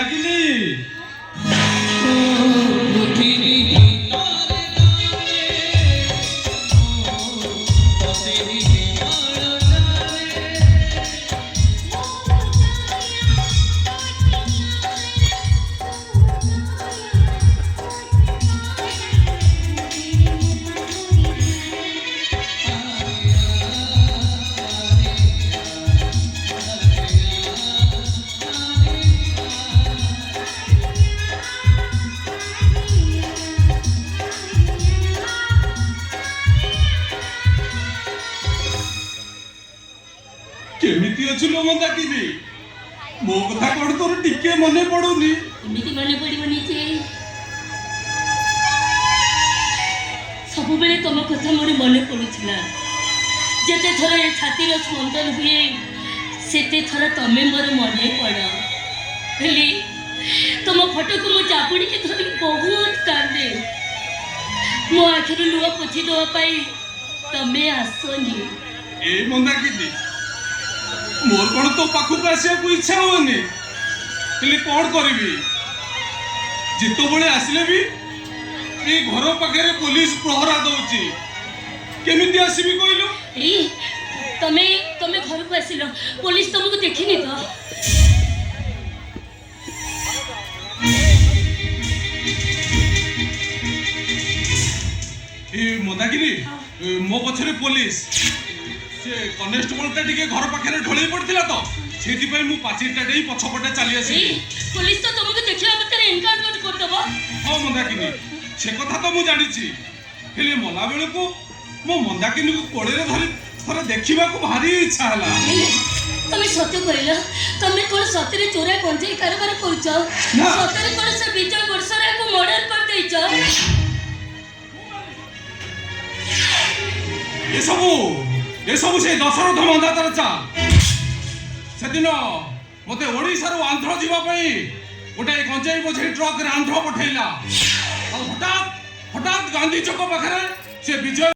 ମନ୍ଦାକିନୀ केमिति अछुलो मन्दाकिनी मो कथा कोन तोर टिके मने पडुनी एमिति मने पडिबनी जे सब बेले तुम कथा मोर मने पडुछिला जेते थरा ए छातीर स्पंदन हुए सेते थरा तमे मोर मने पड़ हेली तुम फोटो को मो चापुड़ी के धरि बहुत कांदे मो आखिर लुआ पोछि दवा पाई तमे आसोनी ए मन्दाकिनी मोर कोन तो पाखु आसिया को इच्छा होनी हेले कोन करबी जितो बळे आसिले भी ए घर पाखे पुलिस प्रहरा दउची केमिति आसीबी कइलो ए तमे तमे घर को आसिलो पुलिस तुमको देखिनी तो ए मन्दाकिनी मो पछरे पुलिस से कनेस्टेबल ता टिके घर पाखे ढोळई पड़थिला तो सेति पई मु पाचिरटा देई पछपटे चली आसी पुलिस तो तुमको देखिला मते एनकाउंटर कर दबो हां मन्दाकिनी से कथा तो मु जानिछि हेले मला बेले को मो मन्दाकिनी को कोड़े रे धरि थरे देखिबा को भारी इच्छा हला तमे सत्य कहिला तमे कोन सतरे चोरा कोंजे कारोबार करछ सतरे कोन से विजय वर्षरा को मर्डर कर देछ ये सब से दशरथ मंदातर चाल से दिन मते ओडिसा रो आंध्र जीवा पई गोटे कंचाई बोझी ट्रक रे आंध्र पठैला हठात हठात गांधी चौक पाखरे से विजय